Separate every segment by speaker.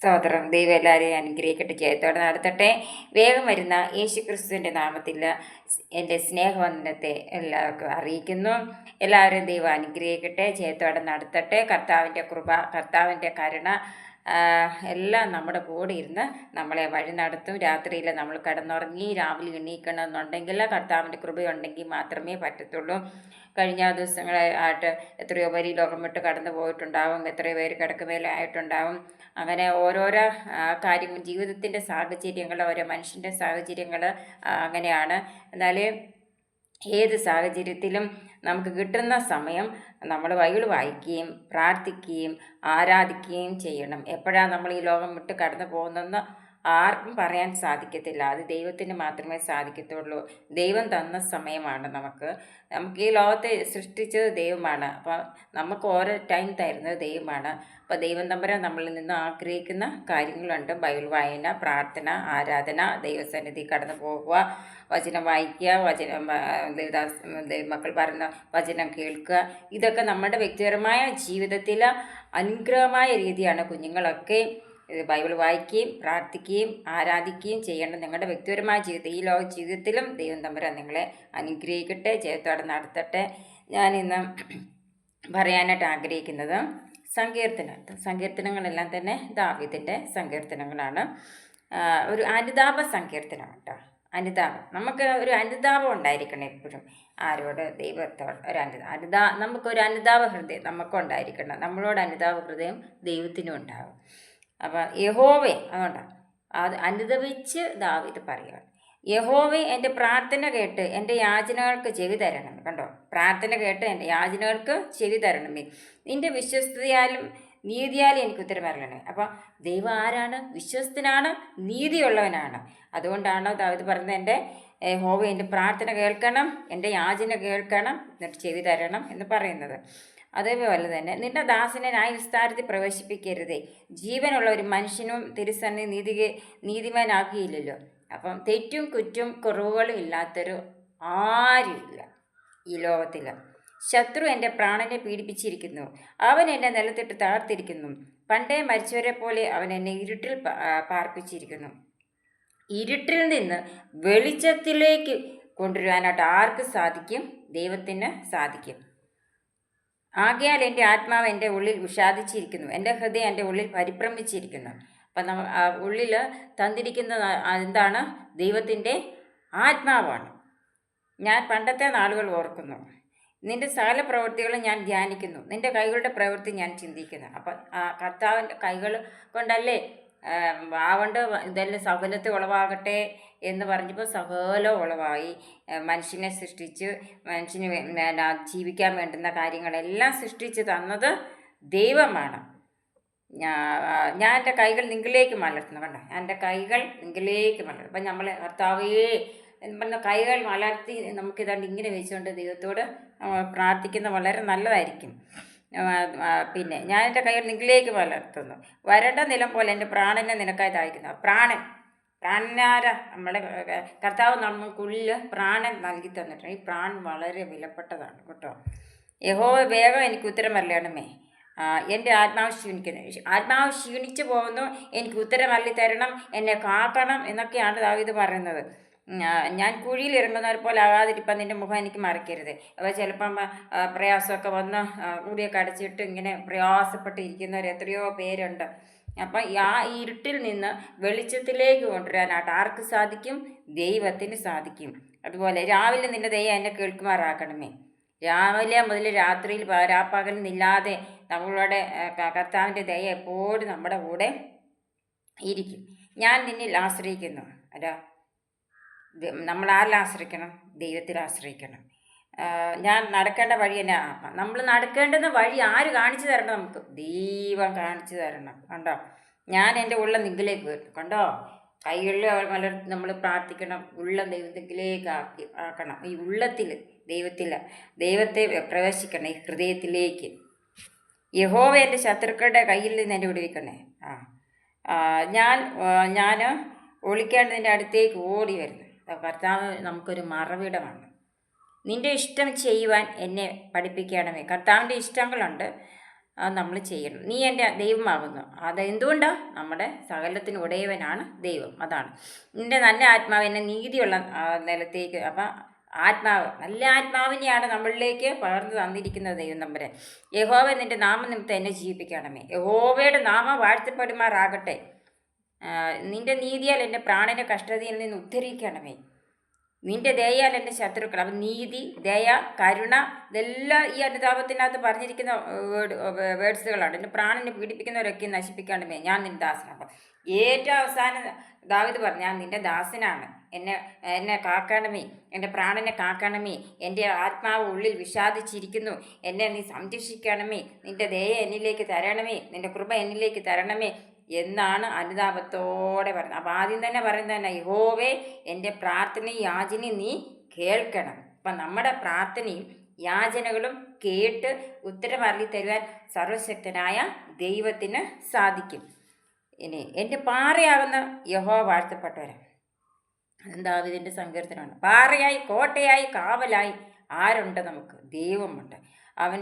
Speaker 1: സ്തോത്രം. ദൈവം എല്ലാവരെയും അനുഗ്രഹിക്കട്ടെ, ജയത്തോടെ നടത്തട്ടെ. വേഗം വരുന്ന യേശു ക്രിസ്തുവിൻ്റെ നാമത്തിൽ എൻ്റെ സ്നേഹവന്ദനത്തെ എല്ലാവർക്കും അറിയിക്കുന്നു. എല്ലാവരും ദൈവം അനുഗ്രഹിക്കട്ടെ, ജയത്തോടെ നടത്തട്ടെ. കർത്താവിൻ്റെ കൃപ, കർത്താവിൻ്റെ കരുണ എല്ലാം നമ്മുടെ കൂടെ ഇരുന്ന് നമ്മളെ വഴി നടത്തും. രാത്രിയിൽ നമ്മൾ കിടന്നുറങ്ങി രാവിലെ എണീക്കണമെന്നുണ്ടെങ്കിൽ കർത്താവിൻ്റെ കൃപയുണ്ടെങ്കിൽ മാത്രമേ പറ്റത്തുള്ളൂ. കഴിഞ്ഞ ദിവസങ്ങളായിട്ട് എത്രയോ പേര് ലോകം വിട്ട് കടന്നു പോയിട്ടുണ്ടാവും, എത്രയോ പേര് കിടക്കുമേലായിട്ടുണ്ടാവും. അങ്ങനെ ഓരോരോ കാര്യങ്ങൾ, ജീവിതത്തിൻ്റെ സാഹചര്യങ്ങൾ, ഓരോ മനുഷ്യൻ്റെ സാഹചര്യങ്ങൾ അങ്ങനെയാണ്. എന്നാൽ ഏത് സാഹചര്യത്തിലും നമുക്ക് കിട്ടുന്ന സമയം നമ്മൾ ബൈബിൾ വായിക്കുകയും പ്രാർത്ഥിക്കുകയും ആരാധിക്കുകയും ചെയ്യണം. എപ്പോഴാണ് നമ്മൾ ഈ ലോകം വിട്ട് കടന്നു പോകുന്നതെന്ന് ആർക്കും പറയാൻ സാധിക്കത്തില്ല. അത് ദൈവത്തിന് മാത്രമേ സാധിക്കത്തുള്ളൂ. ദൈവം തന്ന സമയമാണ് നമുക്ക് ഈ ലോകത്തെ സൃഷ്ടിച്ചത് ദൈവമാണ്. അപ്പോൾ നമുക്ക് ഓരോ ടൈം തരുന്നത് ദൈവമാണ്. അപ്പോൾ ദൈവം തമ്പുരാൻ നമ്മളിൽ നിന്ന് ആഗ്രഹിക്കുന്ന കാര്യങ്ങളുണ്ട്. ബൈബിൾ വായന, പ്രാർത്ഥന, ആരാധന, ദൈവസന്നിധി കടന്നു പോകുക, വചനം വായിക്കുക, മക്കൾ പറയുന്ന വചനം കേൾക്കുക. ഇതൊക്കെ നമ്മുടെ വ്യക്തിപരമായ ജീവിതത്തിൽ അനുഗ്രഹമായ രീതിയാണ്. കുഞ്ഞുങ്ങളൊക്കെ ബൈബിൾ വായിക്കുകയും പ്രാർത്ഥിക്കുകയും ആരാധിക്കുകയും ചെയ്യേണ്ട നിങ്ങളുടെ വ്യക്തിപരമായ ജീവിതം, ഈ ലോക ജീവിതത്തിലും ദൈവം തമ്പുരാൻ നിങ്ങളെ അനുഗ്രഹിക്കട്ടെ, ജയത്തോടെ നടത്തട്ടെ. ഞാനിന്ന് പറയാനായിട്ട് ആഗ്രഹിക്കുന്നത് സങ്കീർത്തനങ്ങളെല്ലാം തന്നെ ദാവീദിൻ്റെ സങ്കീർത്തനങ്ങളാണ്. ഒരു അനുതാപ സങ്കീർത്തനം കേട്ടോ. അനുതാപം, നമുക്ക് ഒരു അനുതാപം ഉണ്ടായിരിക്കണം എപ്പോഴും. ആരോട്? ദൈവത്തോട് ഒരു നമുക്കൊരു അനുതാപ ഹൃദയം നമുക്കുണ്ടായിരിക്കണം. നമ്മളോട് അനുതാപ ഹൃദയം ദൈവത്തിനും ഉണ്ടാകും. അപ്പം യഹോവേ, അതുകൊണ്ടാണ് അത് അനുദപിച്ച് ദാവീദ് പറയുകയാണ്, യഹോവേ എൻ്റെ പ്രാർത്ഥന കേട്ട് എൻ്റെ യാചനകൾക്ക് ചെവി തരണമേ. കണ്ടോ, പ്രാർത്ഥന കേട്ട് എൻ്റെ യാചനകൾക്ക് ചെവി തരണമേ. നിൻ്റെ വിശ്വസ്തയാലും നീതിയാലും എനിക്ക് ഉത്തരം വരണമേ. അപ്പം ദൈവം ആരാണ്? വിശ്വസ്തനാണ്, നീതിയുള്ളവനാണ്. അതുകൊണ്ടാണ് ദാവീദ് പറഞ്ഞത്, എൻ്റെ യഹോവേ എൻ്റെ പ്രാർത്ഥന കേൾക്കണം, എൻ്റെ യാചന കേൾക്കണം, എന്നിട്ട് ചെവി തരണം എന്ന് പറയുന്നത്. അതേപോലെ തന്നെ നിന്റെ ദാസനെ ന്യായവിസ്താരത്തിൽ പ്രവേശിപ്പിക്കരുതേ. ജീവനുള്ള ഒരു മനുഷ്യനും തിരുസന്നി നീതിമാനാക്കിയില്ലല്ലോ. അപ്പം തെറ്റും കുറ്റും കുറവുകളും ഇല്ലാത്തൊരു ആരുമില്ല ഈ ലോകത്തിൽ. ശത്രു എൻ്റെ പ്രാണനെ പീഡിപ്പിച്ചിരിക്കുന്നു, അവൻ എന്നെ നിലത്തിട്ട് താഴ്ത്തിരിക്കുന്നു. പണ്ടേ മരിച്ചവരെ പോലെ അവൻ എന്നെ ഇരുട്ടിൽ പാർപ്പിച്ചിരിക്കുന്നു. ഇരുട്ടിൽ നിന്ന് വെളിച്ചത്തിലേക്ക് കൊണ്ടുവരാനായിട്ട് ആർക്ക് സാധിക്കും? ദൈവത്തിന് സാധിക്കും. ആകയാൽ എൻ്റെ ആത്മാവ് എൻ്റെ ഉള്ളിൽ വിഷാദിച്ചിരിക്കുന്നു, എൻ്റെ ഹൃദയം എൻ്റെ ഉള്ളിൽ പരിഭ്രമിച്ചിരിക്കുന്നു. അപ്പം ഉള്ളിൽ തന്നിരിക്കുന്ന എന്താണ്? ദൈവത്തിൻ്റെ ആത്മാവാണ്. ഞാൻ പണ്ടത്തെ നാളുകൾ ഓർക്കുന്നു, നിൻ്റെ സകല പ്രവൃത്തികളും ഞാൻ ധ്യാനിക്കുന്നു, നിൻ്റെ കൈകളുടെ പ്രവൃത്തി ഞാൻ ചിന്തിക്കുന്നു. അപ്പം കർത്താവിൻ്റെ കൈകൾ കൊണ്ടല്ലേ ആവണ്ട് ഇതെല്ലാം സകലത്തെ ഉളവാകട്ടെ എന്ന് പറഞ്ഞപ്പോൾ സകലം ഉളവായി. മനുഷ്യനെ സൃഷ്ടിച്ച് മനുഷ്യന് ജീവിക്കാൻ വേണ്ടുന്ന കാര്യങ്ങളെല്ലാം സൃഷ്ടിച്ച് തന്നത് ദൈവമാണ്. ഞാൻ എൻ്റെ കൈകൾ നിങ്ങളിലേക്ക് മലർത്തുന്നു. കണ്ടോ, എൻ്റെ കൈകൾ നിങ്ങളിലേക്ക് മലർത്തും. അപ്പം നമ്മൾ കർത്താവേ എന്ന് പറഞ്ഞ കൈകൾ മലർത്തി നമുക്കിതാണ്ട് ഇങ്ങനെ വെച്ചുകൊണ്ട് ദൈവത്തോട് പ്രാർത്ഥിക്കുന്ന വളരെ നല്ലതായിരിക്കും. പിന്നെ ഞാൻ എൻ്റെ കൈകൾ നിങ്ങളിലേക്ക് മലർത്തുന്നു, വരണ്ട നിലം പോലെ എൻ്റെ പ്രാണനെ നിനക്കായി താഴ്ക്കുന്നു. പ്രാണനാര നമ്മുടെ കർത്താവ് നമുക്കുള്ളിൽ പ്രാണൻ നൽകി തന്നിട്ടുണ്ട്. ഈ പ്രാണൻ വളരെ വിലപ്പെട്ടതാണ് കേട്ടോ. യഹോവ വേഗം എനിക്ക് ഉത്തരം അറിയണമേ. എൻ്റെ ആത്മാവ് ക്ഷീണിച്ചു പോകുന്നു, എനിക്ക് ഉത്തരം അല്ലി തരണം, എന്നെ കാക്കണം എന്നൊക്കെയാണ് ദാവീദ് പറയുന്നത്. ഞാൻ കുഴിയിൽ ഇറങ്ങുന്നവർ പോലെ ആകാതിരിപ്പം നിൻ്റെ മുഖം എനിക്ക് മറക്കരുത്. അപ്പോൾ ചിലപ്പം പ്രയാസമൊക്കെ വന്ന് മുടിയൊക്കെ അടച്ചിട്ട് ഇങ്ങനെ പ്രയാസപ്പെട്ടിരിക്കുന്നവർ എത്രയോ പേരുണ്ട്. അപ്പം ആ ഇരുട്ടിൽ നിന്ന് വെളിച്ചത്തിലേക്ക് കൊണ്ടുവരാനായിട്ട് ആർക്ക് സാധിക്കും? ദൈവത്തിന് സാധിക്കും. അതുപോലെ രാവിലെ നിൻ്റെ ദയ എന്നെ കേൾക്കുമാറാക്കണമേ. രാവിലെ മുതൽ രാത്രിയിൽ രാപ്പകലില്ലാതെ നമ്മളുടെ കർത്താവിൻ്റെ ദയ എപ്പോഴും നമ്മുടെ കൂടെ ഇരിക്കും. ഞാൻ നിന്നിൽ ആശ്രയിക്കുന്നു. അല്ല, നമ്മൾ ആരിൽ ആശ്രയിക്കണം? ദൈവത്തിൽ ആശ്രയിക്കണം. ഞാൻ നടക്കേണ്ട വഴി തന്നെ, നമ്മൾ നടക്കേണ്ടുന്ന വഴി ആര് കാണിച്ചു തരണം? നമുക്ക് ദൈവം കാണിച്ചു തരണം. കണ്ടോ, ഞാൻ എൻ്റെ ഉള്ള നിങ്കിലേക്ക് വരും. കണ്ടോ, കൈകളിൽ നമ്മൾ പ്രാർത്ഥിക്കണം, ഉള്ളം ദൈവത്തിലേക്ക് ആക്കണം. ഈ ഉള്ളത്തിൽ ദൈവത്തെ പ്രവേശിക്കണം, ഈ ഹൃദയത്തിലേക്ക്. യഹോവ എൻ്റെ ശത്രുക്കളുടെ കയ്യിൽ നിന്ന് എന്നെ വിടുവിക്കണേ. ഞാൻ ഒളിക്കേണ്ടതിൻ്റെ അടുത്തേക്ക് ഓടി വരുന്നു. കർത്താവ് നമുക്കൊരു മറവിടമാണ്. നിൻ്റെ ഇഷ്ടം ചെയ്യുവാൻ എന്നെ പഠിപ്പിക്കണമേ. കർത്താവിൻ്റെ ഇഷ്ടങ്ങളുണ്ട്, നമ്മൾ ചെയ്യണം. നീ എൻ്റെ ദൈവമാകുന്നു. അതെന്തുകൊണ്ടാണ്? നമ്മുടെ സകലത്തിന് ഉടയവനാണ് ദൈവം. അതാണ് നിൻ്റെ നല്ല ആത്മാവ് എന്നെ നീതിയുള്ള നിലത്തേക്ക്. അപ്പം ആത്മാവ്, നല്ല ആത്മാവിനെയാണ് നമ്മളിലേക്ക് പകർന്നു തന്നിരിക്കുന്നത് ദൈവം തമ്പുരാൻ. യഹോവ നിൻ്റെ നാമനിമിത്തം എന്നെ ജീവിപ്പിക്കണമേ. യഹോവയുടെ നാമം വാഴ്ത്തപ്പെടുമാറാകട്ടെ. നിൻ്റെ നീതിയാൽ എൻ്റെ പ്രാണന്റെ കഷ്ടതയിൽ നിന്ന് ഉദ്ധരിക്കണമേ. നിൻ്റെ ദയയാൽ എൻ്റെ ശത്രുക്കൾ. അപ്പം നീതി, ദയ, കരുണ, ഇതെല്ലാം ഈ അനുതാപത്തിനകത്ത് പറഞ്ഞിരിക്കുന്ന വേർഡ്സുകളാണ്. എൻ്റെ പ്രാണനെ പീഡിപ്പിക്കുന്നവരൊക്കെ നശിപ്പിക്കണമേ, ഞാൻ നിൻ്റെ ദാസനാണ്. അപ്പം ഏറ്റവും അവസാനം ദാവീദ് പറഞ്ഞു, ഞാൻ നിൻ്റെ ദാസനാണ്, എന്നെ കാക്കണമേ, എൻ്റെ പ്രാണനെ കാക്കണമേ, എൻ്റെ ആത്മാവ് ഉള്ളിൽ വിഷാദിച്ചിരിക്കുന്നു, എന്നെ നീ സംരക്ഷിക്കണമേ, നിൻ്റെ ദയ എന്നിലേക്ക് തരണമേ, നിൻ്റെ കൃപ എന്നിലേക്ക് തരണമേ എന്നാണ് അനുതാപത്തോടെ പറയുന്നത്. അപ്പം ആദ്യം തന്നെ പറയുന്നത് തന്നെ, യഹോവേ എൻ്റെ പ്രാർത്ഥനയും യാചനയും നീ കേൾക്കണം. അപ്പം നമ്മുടെ പ്രാർത്ഥനയും യാചനകളും കേട്ട് ഉത്തരം അരുളി തരുവാൻ സർവശക്തനായ ദൈവത്തിന് സാധിക്കും. ഇനി എൻ്റെ പാറയാകുന്ന യഹോവ വാഴ്ത്തപ്പെട്ടവരാണ്. ദാവീദിൻ്റെ സങ്കീർത്തനമാണ്. പാറയായി, കോട്ടയായി, കാവലായി ആരുണ്ട്? നമുക്ക് ദൈവമുണ്ട്. അവൻ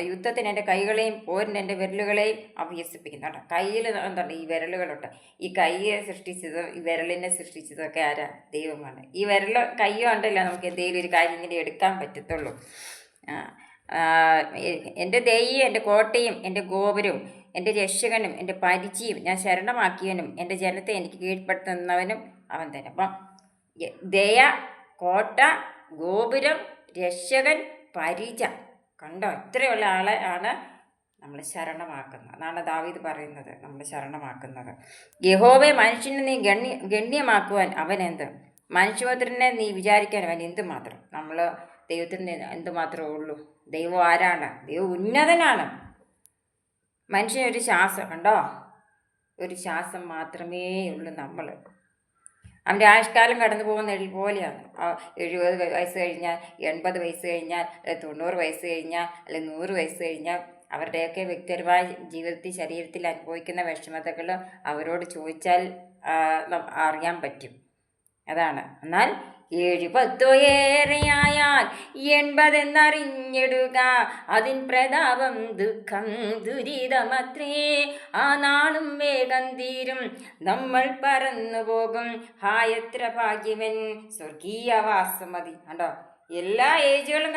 Speaker 1: യുദ്ധത്തിന് എൻ്റെ കൈകളെയും പോരിന് എൻ്റെ വിരലുകളെയും അഭ്യസിപ്പിക്കുന്നു കേട്ടോ. കയ്യിൽ എന്താണ്? ഈ വിരലുകളുണ്ട്. ഈ കൈയെ സൃഷ്ടിച്ചതും ഈ വിരലിനെ സൃഷ്ടിച്ചതൊക്കെ ആരാ? ദൈവമാണ്. ഈ കയ്യോ ഉണ്ടല്ലോ നമുക്ക് എന്തെങ്കിലും ഒരു കാര്യം ഇങ്ങനെ എടുക്കാൻ പറ്റത്തുള്ളൂ. എൻ്റെ ദൈവം എൻ്റെ കോട്ടയും എൻ്റെ ഗോപുരവും എൻ്റെ രക്ഷകനും എൻ്റെ പരിചയും ഞാൻ ശരണമാക്കിയവനും എൻ്റെ ജനത്തെ എനിക്ക് കീഴ്പ്പെടുത്തുന്നവനും അവൻ തന്നെ. അപ്പം ദയ, കോട്ട, ഗോപുരം, രക്ഷകൻ, പരിച. കണ്ടോ? ഇത്രയുള്ള ആളെ ആണ് നമ്മൾ ശരണമാക്കുന്നത്. അതാണ് ദാവീദ് പറയുന്നത്, നമ്മൾ ശരണമാക്കുന്നത്. യഹോവയെ മനുഷ്യനെ നീ ഗണ്യമാക്കുവാൻ അവനെന്ത്? മനുഷ്യപുത്രനെ നീ വിചാരിക്കാൻ അവൻ എന്തുമാത്രം? നമ്മൾ ദൈവത്തിന് എന്തുമാത്രമേ ഉള്ളൂ. ദൈവം ആരാണ്? ദൈവം ഉന്നതനാണ്. മനുഷ്യനൊരു ശ്വാസം, കണ്ടോ? ഒരു ശ്വാസം മാത്രമേ ഉള്ളൂ നമ്മൾ. അവൻ്റെ ആയുഷ്കാലം കടന്നു പോകുന്ന പോലെയാണ്. 70 വയസ്സ് കഴിഞ്ഞാൽ, 80 വയസ്സ് കഴിഞ്ഞാൽ, 90 വയസ്സ് കഴിഞ്ഞാൽ, അല്ലെങ്കിൽ 100 വയസ്സ് കഴിഞ്ഞാൽ അവരുടെയൊക്കെ വ്യക്തിപരമായ ജീവിതത്തിൽ, ശരീരത്തിൽ അനുഭവിക്കുന്ന വിഷമതകൾ അവരോട് ചോദിച്ചാൽ അറിയാൻ പറ്റും. അതാണ്. എന്നാൽ 70 ഏറെയായാൽ 80 എന്നറിഞ്ഞിടുക, അതിൻ പ്രതാപം ദുഃഖം ദുരിതമത്രേ. ആ നാളും വേഗം തീരും, നമ്മൾ പറന്നു പോകും. ഹായത്ര ഭാഗ്യവൻ സ്വർഗീയവാസം മതി. കണ്ടോ? എല്ലാ ഏജുകളും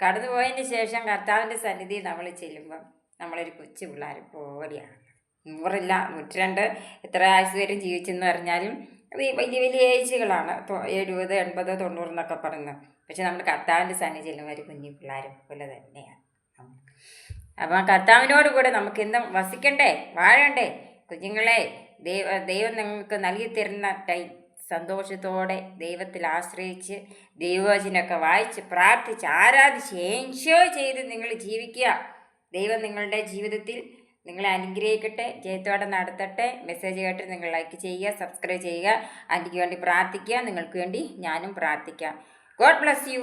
Speaker 1: കടന്നു പോയതിന് ശേഷം കർത്താവിൻ്റെ സന്നിധിയിൽ നമ്മൾ ചെല്ലുമ്പം നമ്മളൊരു കൊച്ചു പിള്ളേർ പോലെയാണ്. 100 102 എത്ര ആയുസ് വരെ ജീവിച്ചെന്ന് പറഞ്ഞാലും അത് വലിയ വലിയ ഏജുകളാണ്. 70, 80, 90 എന്നൊക്കെ പറയുന്നത്. പക്ഷെ നമ്മുടെ കർത്താവിൻ്റെ സന്നിധി ചെല്ലുമ്പോൾ ഒരു കുഞ്ഞു പിള്ളേരെ പോലെ തന്നെയാണ്. അപ്പം കർത്താവിനോട് കൂടെ നമുക്ക് എന്നും വസിക്കണ്ടേ, വാഴണ്ടേ? കുഞ്ഞുങ്ങളെ, ദൈവം നിങ്ങൾക്ക് നൽകി തരുന്ന ടൈം സന്തോഷത്തോടെ ദൈവത്തിൽ ആശ്രയിച്ച് ദൈവവചനമൊക്കെ വായിച്ച് പ്രാർത്ഥിച്ച് ആരാധിച്ച് എൻജോയ് ചെയ്ത് നിങ്ങൾ ജീവിക്കുക. ദൈവം നിങ്ങളുടെ ജീവിതത്തിൽ നിങ്ങളെ അനുഗ്രഹിക്കട്ടെ, ജയത്തോടെ നടത്തട്ടെ. മെസ്സേജ് കേട്ട് നിങ്ങൾ ലൈക്ക് ചെയ്യുക, സബ്സ്ക്രൈബ് ചെയ്യുക, ആൻറ്റിക്ക് വേണ്ടി പ്രാർത്ഥിക്കുക, നിങ്ങൾക്ക് വേണ്ടി ഞാനും പ്രാർത്ഥിക്കാം. God bless you.